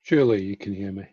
Surely you can hear me.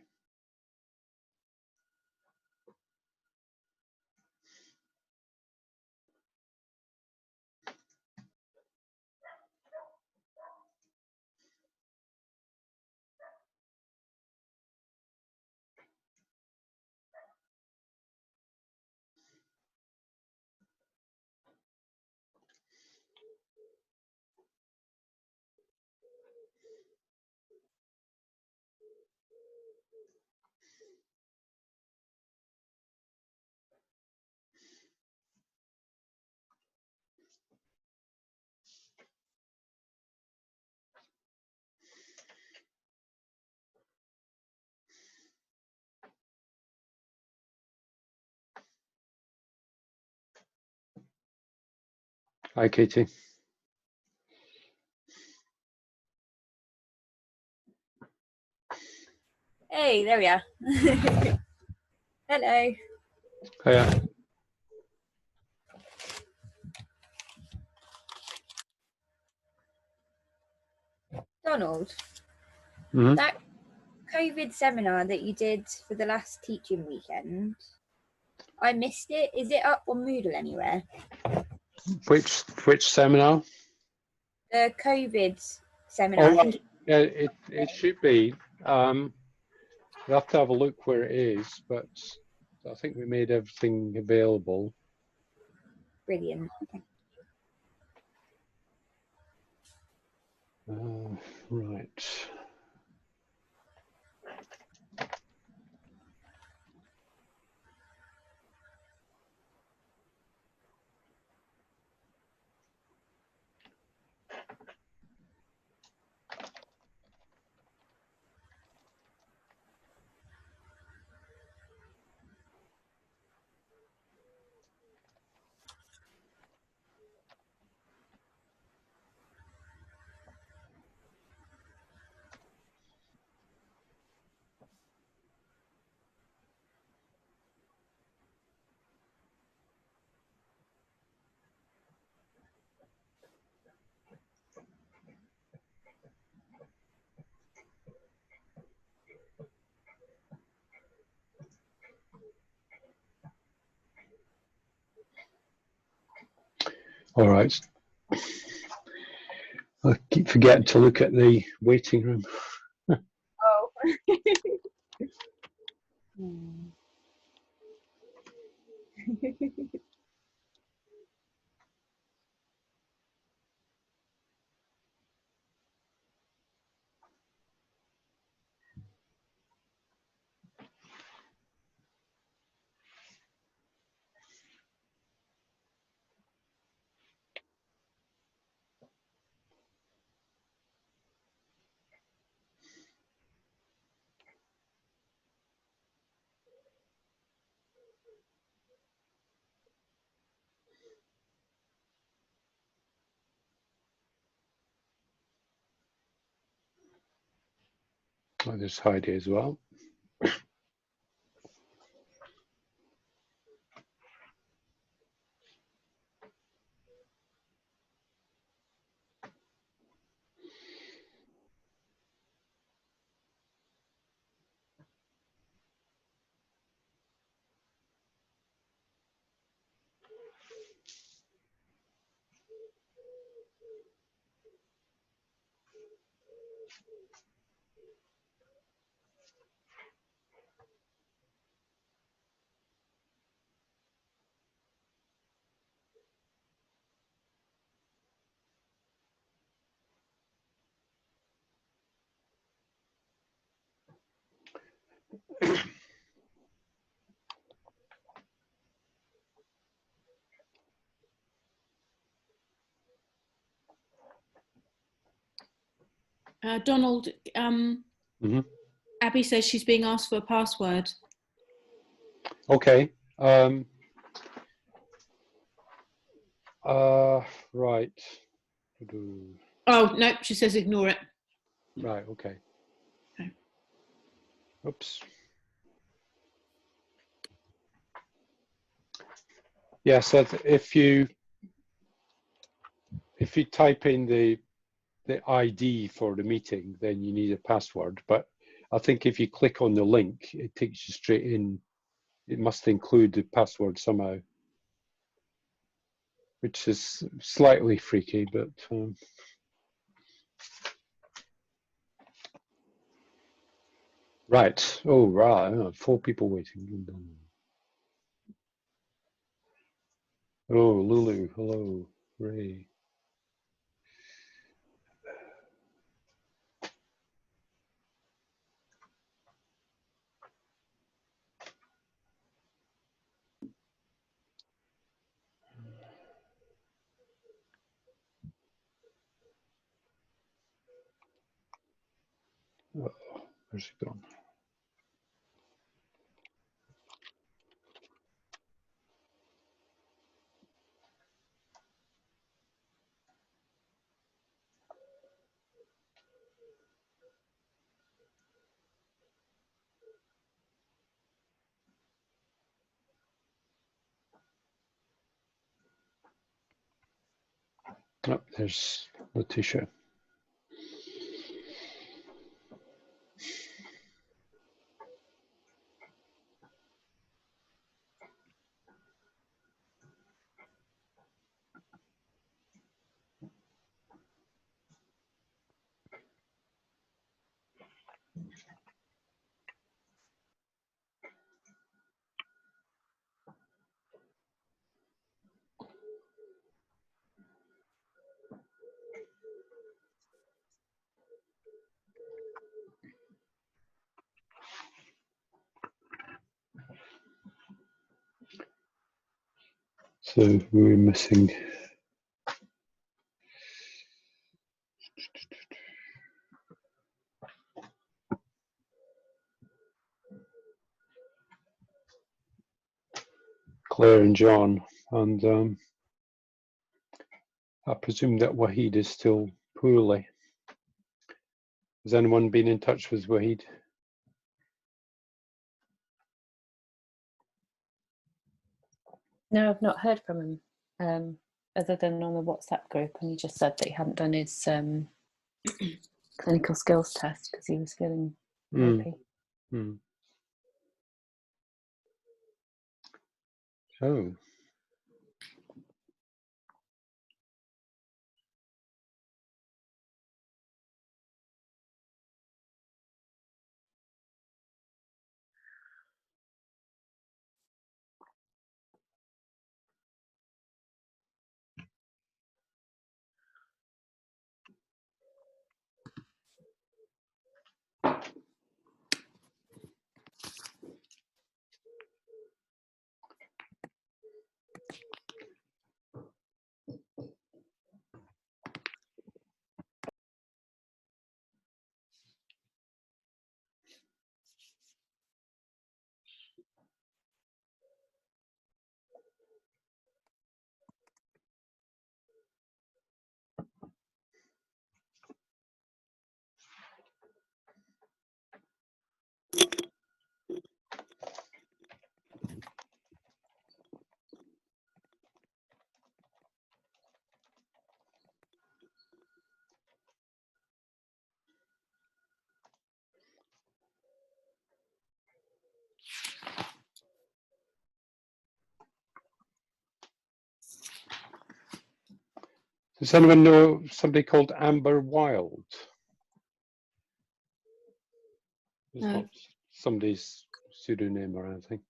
Hi, Katie. Hey, there we are. Hello. Hiya. Donald, Mm-hmm. that COVID seminar that you did for the last teaching weekend, I missed it. Is it up on Moodle anywhere? Which seminar? The COVID seminar. Oh, yeah, it should be. We'll have to have a look where it is, but I think we made everything available. Brilliant. Okay. Right. All right. I keep forgetting to look at the waiting room. Oh. Oh, there's Heidi as well. Donald, Mm-hmm. Abby says she's being asked for a password. Okay. Right. Oh, no, she says ignore it. Right, okay. Okay. Oops. Yeah, so if you type in the ID for the meeting, then you need a password. But I think if you click on the link, it takes you straight in. It must include the password somehow, which is slightly freaky, but right. Oh, right. 4 people waiting. Oh, Lulu. Hello, Ray. Oh, where's he gone? Oh, there's Letitia. So we're missing. Claire and John, and I presume that Wahid is still poorly. Has anyone been in touch with Wahid? No, I've not heard from him, other than on the WhatsApp group, and he just said that he hadn't done his clinical skills test because he was feeling ropey. Oh. Does anyone know somebody called Amber Wild? It's No. not somebody's pseudonym or anything.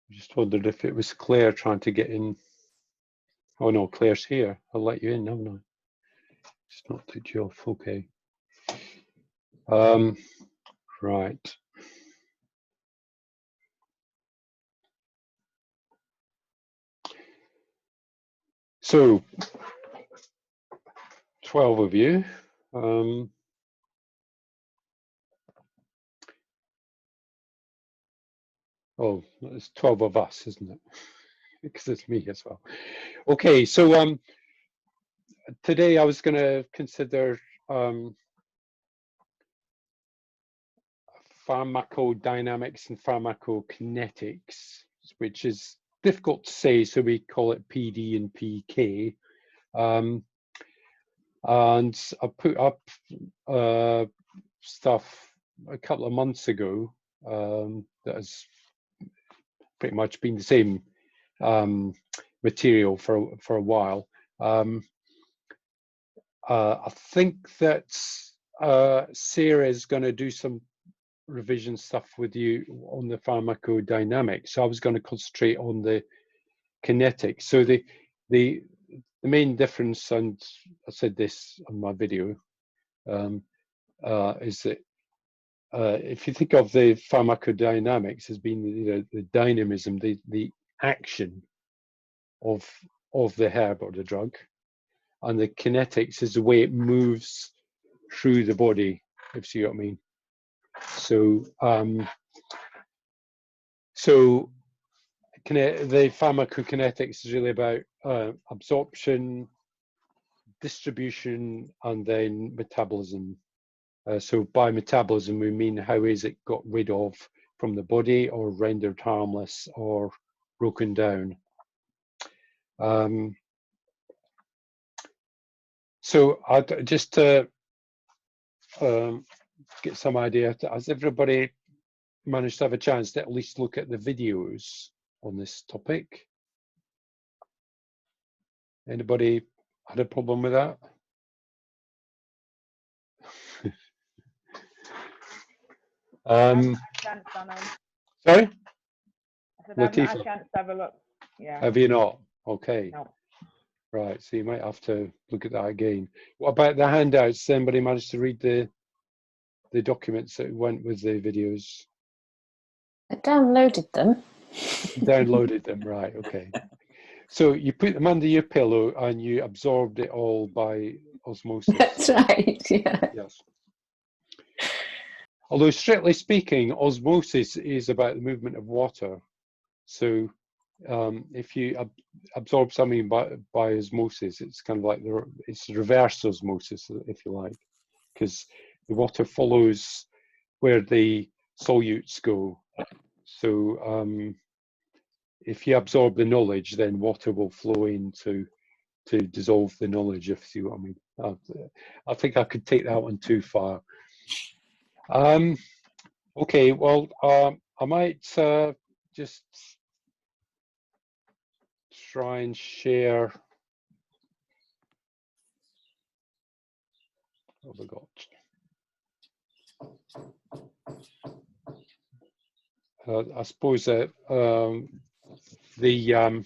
I just wondered if it was Claire trying to get in. Oh no, Claire's here. I'll let you in, haven't I? Just not took you off. Okay. Right. So 12 of you. Oh, it's 12 of us, isn't it? Because it's me as well. Okay, so today I was going to consider pharmacodynamics and pharmacokinetics, which is difficult to say, so we call it PD and PK. And I put up stuff a couple of months ago that has pretty much been the same material for a while. I think that Sarah is going to do some revision stuff with you on the pharmacodynamics. So I was going to concentrate on the kinetics. So the main difference, and I said this on my video, is that if you think of the pharmacodynamics as being the dynamism, the action of the herb or the drug, and the kinetics is the way it moves through the body, if you see what I mean. So the pharmacokinetics is really about absorption, distribution, and then metabolism. So by metabolism, we mean how is it got rid of from the body, or rendered harmless, or broken down. So just to get some idea, has everybody managed to have a chance to at least look at the videos on this topic? Anybody had a problem with that? Sorry? I've not had a Latifa, chance to have a look. Yeah. have you not? Okay. No. Right, so you might have to look at that again. What about the handouts? Anybody managed to read the documents that went with the videos? I downloaded them. Downloaded them, right, okay. So you put them under your pillow and you absorbed it all by osmosis. That's right, yeah. Yes. Although strictly speaking, osmosis is about the movement of water. So if you absorb something by osmosis, it's kind of like it's reverse osmosis, if you like, because the water follows where the solutes go. So if you absorb the knowledge, then water will flow in to dissolve the knowledge, if you see what I mean. I think I could take that one too far. Okay, well, I might just try and share. What have I got? I suppose that the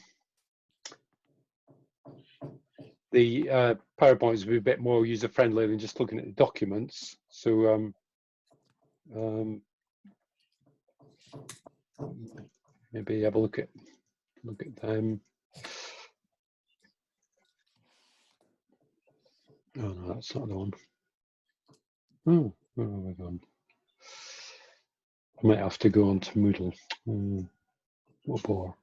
PowerPoints will be a bit more user-friendly than just looking at the documents. So maybe have a look at them. Oh no, that's not the one. Oh, where have I gone? I might have to go on to Moodle. What bore?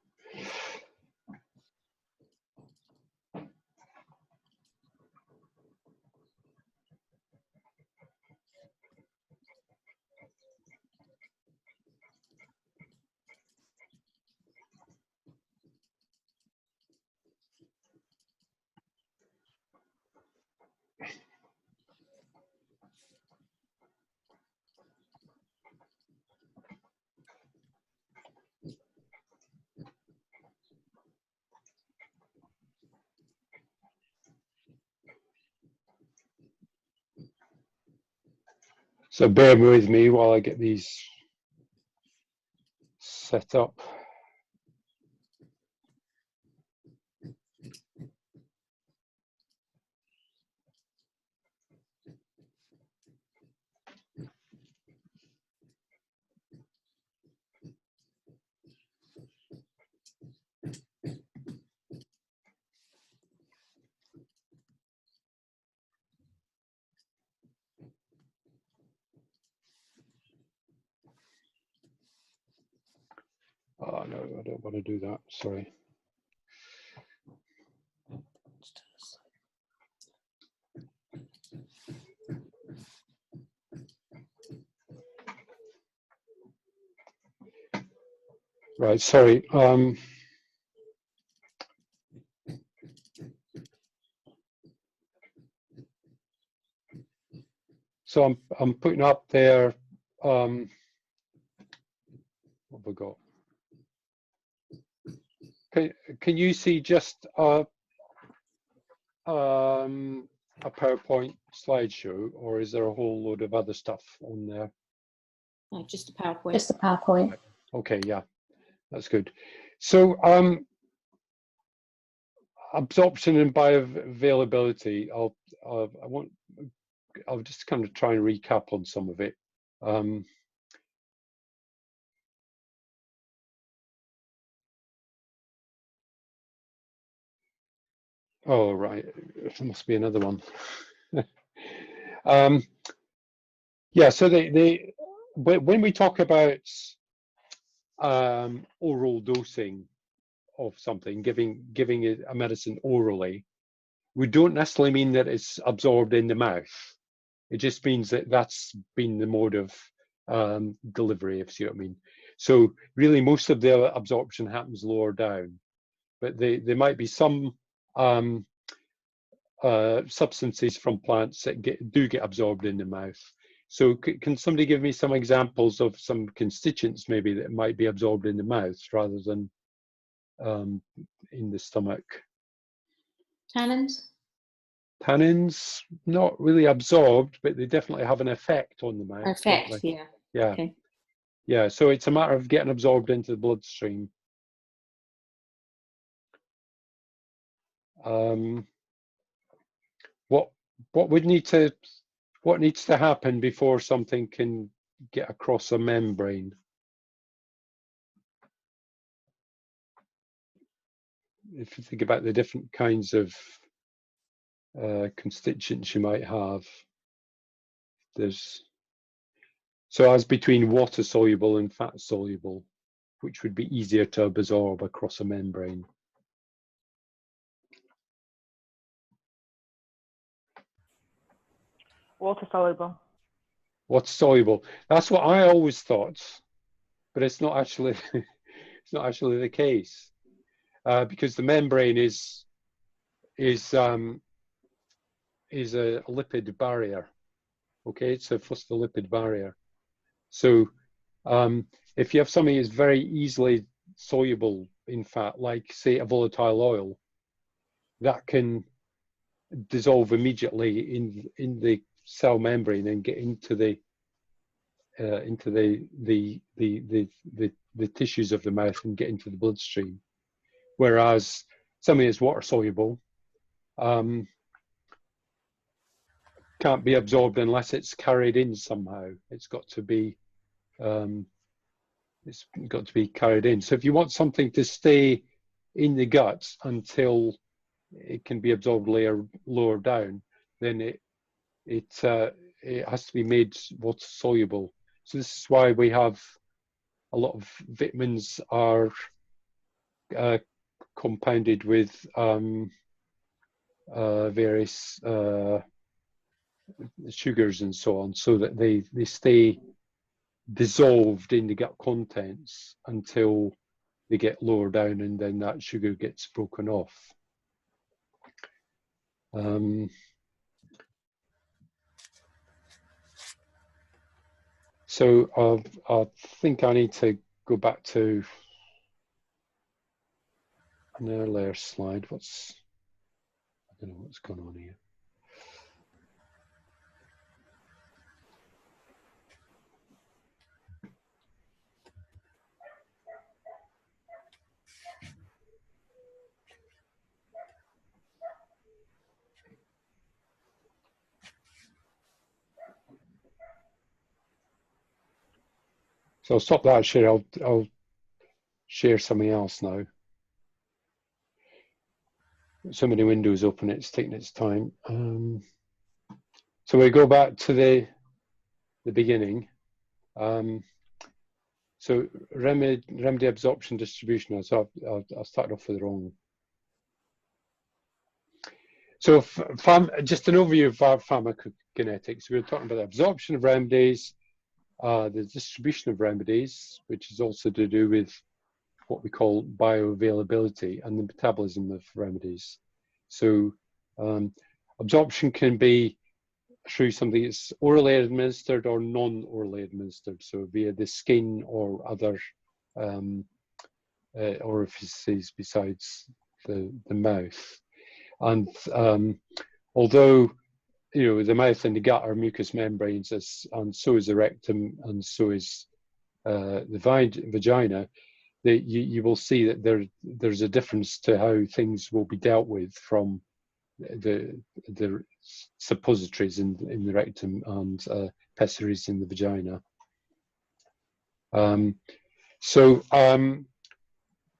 So bear with me while I get these set up. Oh no, I don't want to do that. Sorry. Right, sorry. So I'm putting up there. What have we got? Can you see just a PowerPoint slideshow, or is there a whole load of other stuff on there? No, just a PowerPoint. Just the PowerPoint. Okay, yeah, that's good. So absorption and bioavailability. I'll just kind of try and recap on some of it. Oh, right, there must be another one. Yeah, so when we talk about oral dosing of something, giving it a medicine orally, we don't necessarily mean that it's absorbed in the mouth. It just means that that's been the mode of delivery, if you see what I mean. So really, most of the absorption happens lower down, but there might be some substances from plants that do get absorbed in the mouth. So can somebody give me some examples of some constituents maybe that might be absorbed in the mouth rather than in the stomach? Tannins? Tannins, not really absorbed, but they definitely have an effect on the mouth. Effect, yeah. Yeah. Okay. Yeah, so it's a matter of getting absorbed into the bloodstream. What needs to happen before something can get across a membrane? If you think about the different kinds of constituents you might have, so as between water soluble and fat soluble, which would be easier to absorb across a membrane. Water soluble. Water soluble. That's what I always thought, but it's not actually it's not actually the case, because the membrane is a lipid barrier. Okay, it's a phospholipid barrier. So if you have something that's very easily soluble in fat, like say a volatile oil, that can dissolve immediately in the cell membrane and get into the tissues of the mouth and get into the bloodstream. Whereas something that's water soluble can't be absorbed unless it's carried in somehow. It's got to be carried in. So if you want something to stay in the gut until it can be absorbed lower down, then it has to be made water soluble. So this is why we have a lot of vitamins are compounded with various sugars and so on, so that they stay dissolved in the gut contents until they get lower down, and then that sugar gets broken off. So I think I need to go back to an earlier slide. I don't know what's going on here. So I'll stop that share. I'll share something else now. So many windows open, it's taking its time. So we go back to the beginning. So remedy absorption distribution. So I'll start off with the wrong. So just an overview of our pharmacokinetics. We were talking about the absorption of remedies, the distribution of remedies, which is also to do with what we call bioavailability and the metabolism of remedies. So absorption can be through something that's orally administered or non-orally administered, so via the skin or other orifices besides the mouth. And although the mouth and the gut are mucous membranes, and so is the rectum, and so is the vagina, you will see that there's a difference to how things will be dealt with from the suppositories in the rectum and pessaries in the vagina.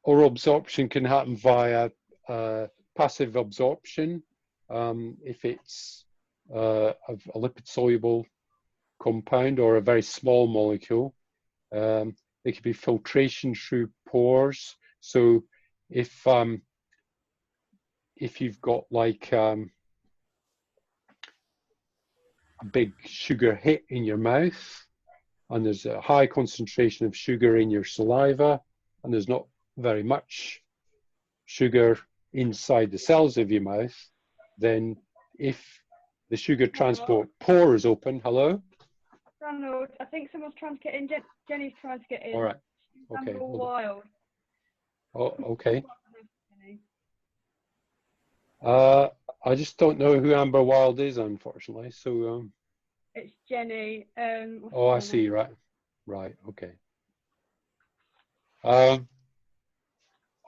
Oral absorption can happen via passive absorption if it's a lipid-soluble compound or a very small molecule. There could be filtration through pores. So if you've got like a big sugar hit in your mouth, and there's a high concentration of sugar in your saliva, and there's not very much sugar inside the cells of your mouth, then if the sugar transport pore is open, hello? Ronald, I think someone's trying to get in. Jenny's trying to get in. All right. Okay. Amber Wild. Oh, okay. I just don't know who Amber Wild is, unfortunately. So. It's Jenny. Oh, I see. Right. Right. Okay. I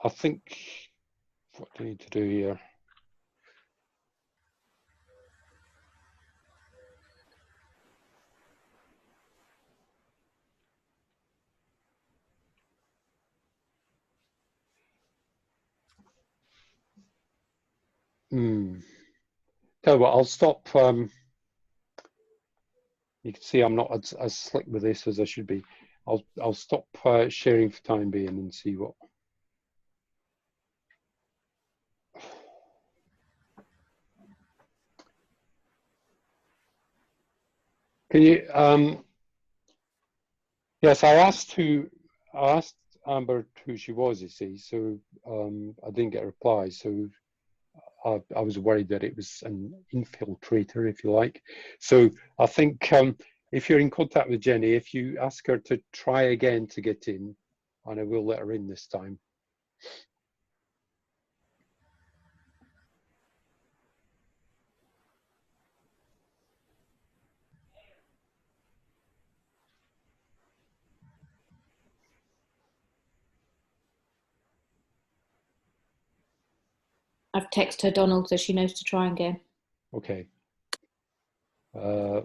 think what do I need to do here? Tell you what, I'll stop. You can see I'm not as slick with this as I should be. I'll stop sharing for time being and see what. Can you? Yes, I asked Amber who she was. You see, so I didn't get a reply. So I was worried that it was an infiltrator, if you like. So I think if you're in contact with Jenny, if you ask her to try again to get in, and I will let her in this time. I've texted her, Donald, so she knows to try again. Okay. Yeah.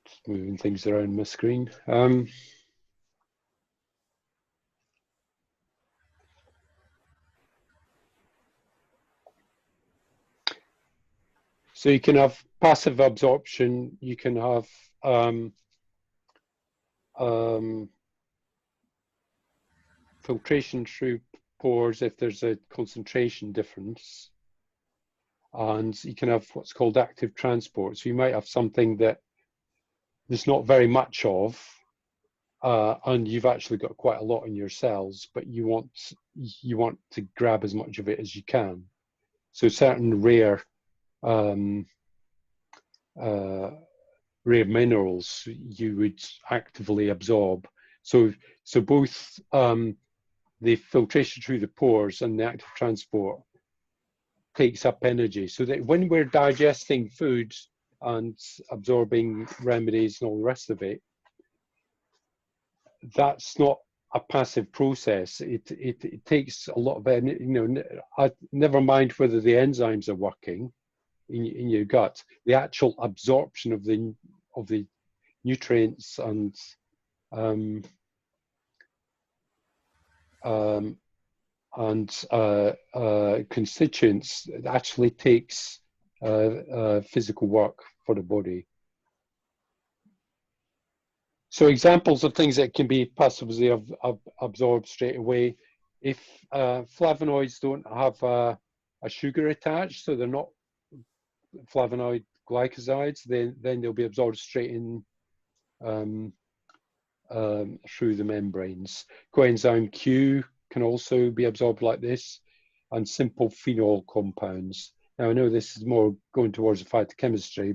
Just moving things around my screen. So you can have passive absorption, you can have filtration through pores if there's a concentration difference, and you can have what's called active transport. So you might have something that there's not very much of, and you've actually got quite a lot in your cells, but you want to grab as much of it as you can. So certain rare minerals you would actively absorb. So both the filtration through the pores and the active transport takes up energy, so that when we're digesting food and absorbing remedies and all the rest of it, that's not a passive process. It takes a lot of energy. Never mind whether the enzymes are working in your gut. The actual absorption of the nutrients and constituents actually takes physical work for the body. So examples of things that can be passively absorbed straight away if flavonoids don't have a sugar attached, so they're not flavonoid glycosides, then they'll be absorbed straight in through the membranes. Coenzyme Q can also be absorbed like this, and simple phenol compounds. Now I know this is more going towards the phytochemistry,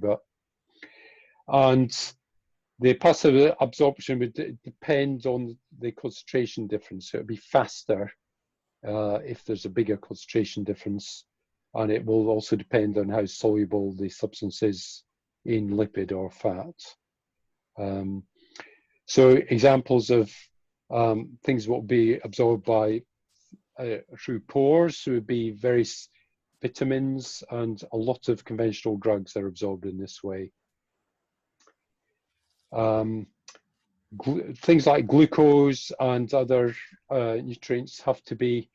and the passive absorption would depend on the concentration difference. So it would be faster if there's a bigger concentration difference, and it will also depend on how soluble the substance is in lipid or fat. So examples of things that will be absorbed by through pores would be various vitamins, and a lot of conventional drugs are absorbed in this way. Things like glucose and other nutrients have to be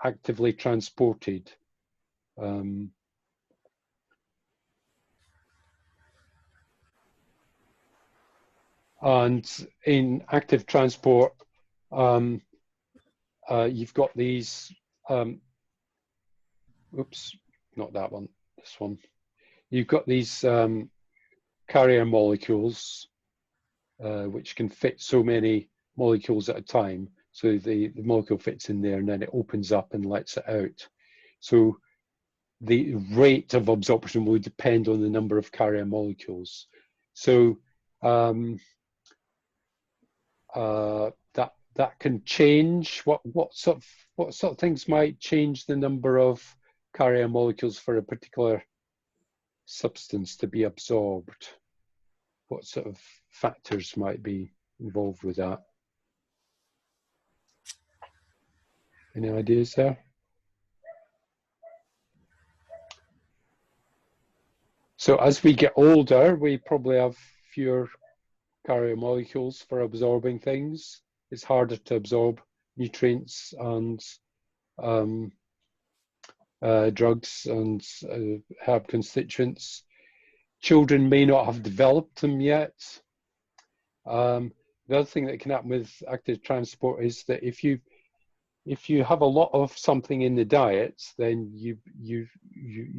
actively transported. And in active transport, you've got these, oops, not that one, this one. You've got these carrier molecules, which can fit so many molecules at a time. So the molecule fits in there and then it opens up and lets it out. So the rate of absorption will depend on the number of carrier molecules. So that can change. What sort of things might change the number of carrier molecules for a particular substance to be absorbed? What sort of factors might be involved with that? Any ideas there? So as we get older, we probably have fewer carrier molecules for absorbing things. It's harder to absorb nutrients and drugs and herb constituents. Children may not have developed them yet. The other thing that can happen with active transport is that if you have a lot of something in the diet, then you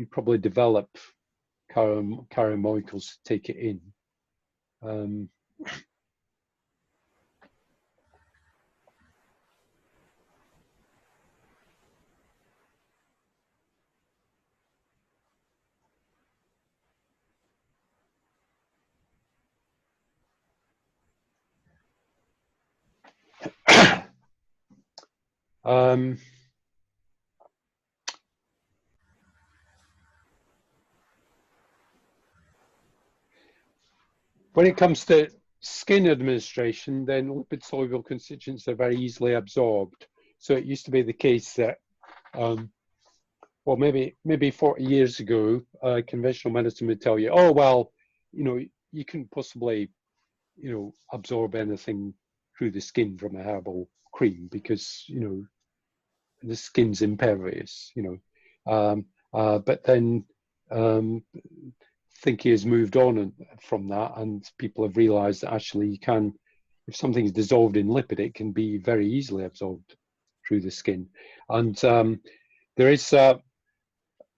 probably develop carrier molecules to take it in. When it comes to skin administration, then lipid-soluble constituents are very easily absorbed. So it used to be the case that, well, maybe 40 years ago, conventional medicine would tell you, oh, well, you couldn't possibly, absorb anything through the skin from a herbal cream because, the skin's impervious, but then thinking has moved on from that, and people have realized that actually you can, if something is dissolved in lipid, it can be very easily absorbed through the skin. And there's a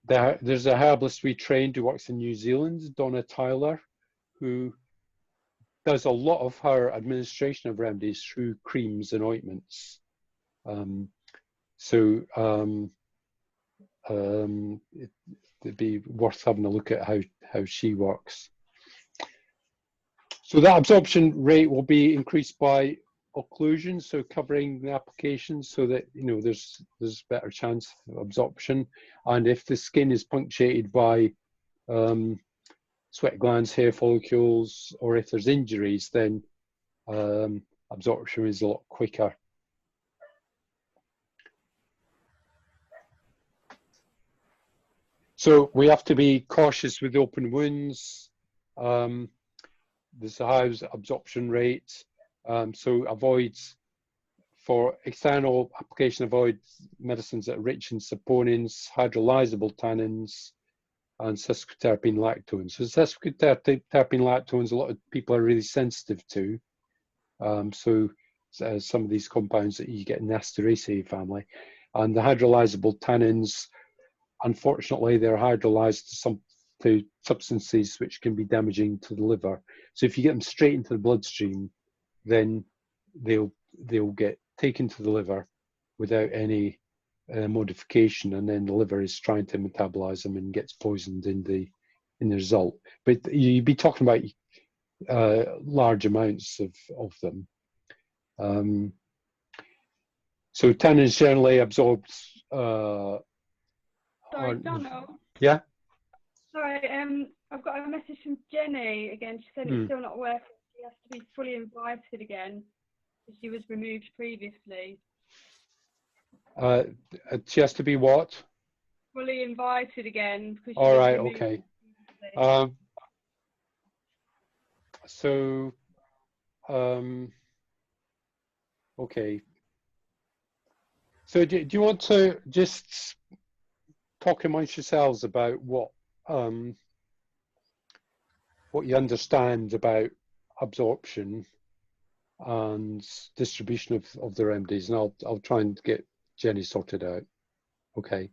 herbalist we trained who works in New Zealand, Donna Tyler, who does a lot of her administration of remedies through creams and ointments. It'd be worth having a look at how she works. So that absorption rate will be increased by occlusion, so covering the application so that there's better chance of absorption. And if the skin is punctuated by sweat glands, hair follicles, or if there's injuries, then absorption is a lot quicker. So we have to be cautious with open wounds. There's a high absorption rate. So for external application, avoid medicines that are rich in saponins, hydrolyzable tannins, and sesquiterpene lactones. So sesquiterpene lactones, a lot of people are really sensitive to. So some of these compounds that you get in the Asteraceae family. And the hydrolyzable tannins, unfortunately, they're hydrolyzed to substances which can be damaging to the liver. So if you get them straight into the bloodstream, then they'll get taken to the liver without any modification, and then the liver is trying to metabolize them and gets poisoned in the result. But you'd be talking about large amounts of them. So tannins generally absorbed. Sorry, Donald. Yeah. Sorry, I've got a message from Jenny again. She said it's still not working. She has to be fully invited again because she was removed previously. She has to be what? Fully invited again. Because All right. Okay. Okay. So do you want to just talk amongst yourselves about what you understand about absorption and distribution of the remedies, and I'll try and get Jenny sorted out. Okay.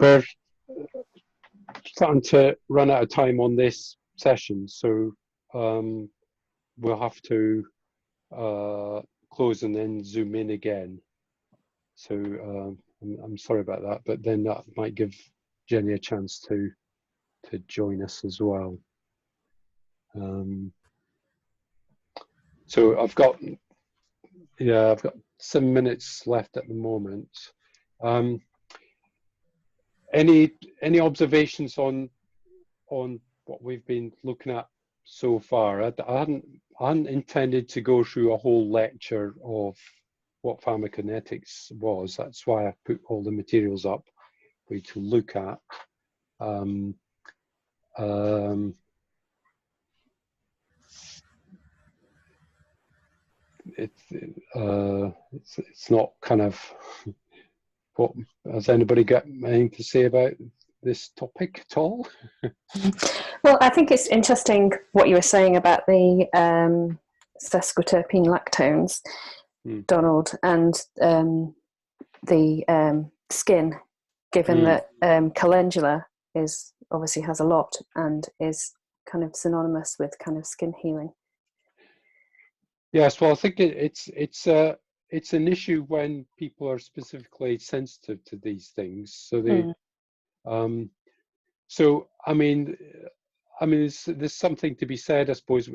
We're starting to run out of time on this session, so we'll have to close and then zoom in again. So I'm sorry about that, but then that might give Jenny a chance to join us as well. So I've got 7 minutes left at the moment. Any observations on what we've been looking at so far? I hadn't intended to go through a whole lecture of what pharmacokinetics was. That's why I put all the materials up for you to look at. It's not kind of what has anybody got anything to say about this topic at all? Well, I think it's interesting what you were saying about the sesquiterpene lactones, Donald, and the skin given that calendula is obviously has a lot and is kind of synonymous with kind of skin healing. Yes, well, I think it's an issue when people are specifically sensitive to these things. So they, so I mean, there's something to be said, I suppose.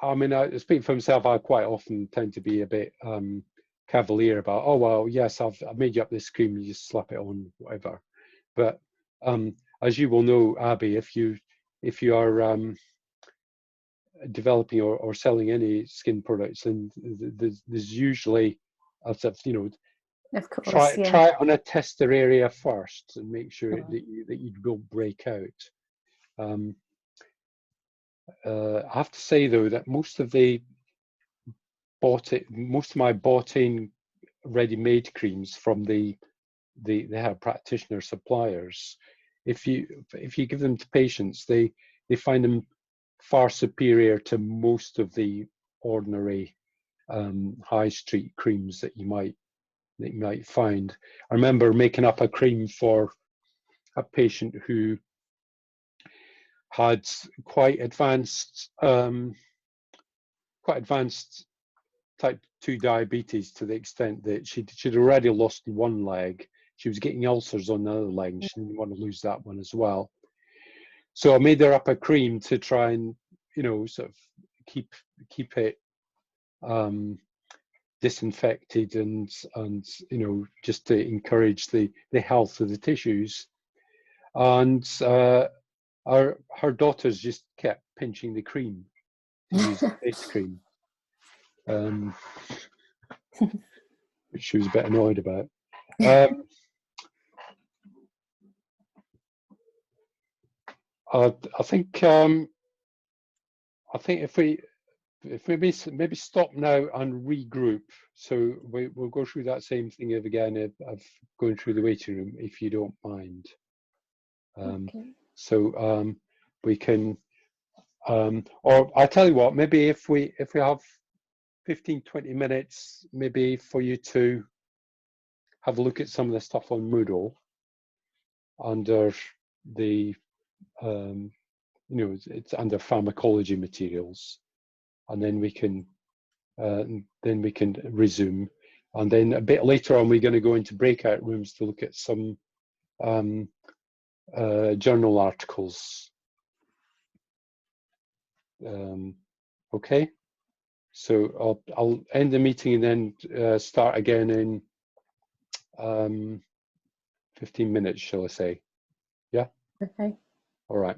I speak for myself. I quite often tend to be a bit cavalier about, oh well, yes, I've made you up this cream, you just slap it on, whatever. But as you will know, Abby, if you are developing or selling any skin products, and there's usually, of course, try it on a tester area first and make sure that you don't break out. I have to say though that most of my bought-in ready-made creams from the hair practitioner suppliers, if you give them to patients, they find them far superior to most of the ordinary high street creams that you might find. I remember making up a cream for a patient who had quite advanced type 2 diabetes, to the extent that she'd already lost one leg. She was getting ulcers on the other leg, and she didn't want to lose that one as well. So I made her up a cream to try and, sort of keep it disinfected and just to encourage the health of the tissues. And her daughters just kept pinching the cream to use the face cream, which she was a bit annoyed about. I think if we maybe stop now and regroup, so we'll go through that same thing again of going through the waiting room, if you don't mind. Okay. So we can, or I tell you what, maybe if we have 15-20 minutes, maybe for you to have a look at some of the stuff on Moodle under the it's under pharmacology materials, and then we can resume, and then a bit later on we're going to go into breakout rooms to look at some journal articles. Okay, so I'll end the meeting and then start again in 15 minutes, shall I say? Yeah. Okay. All right.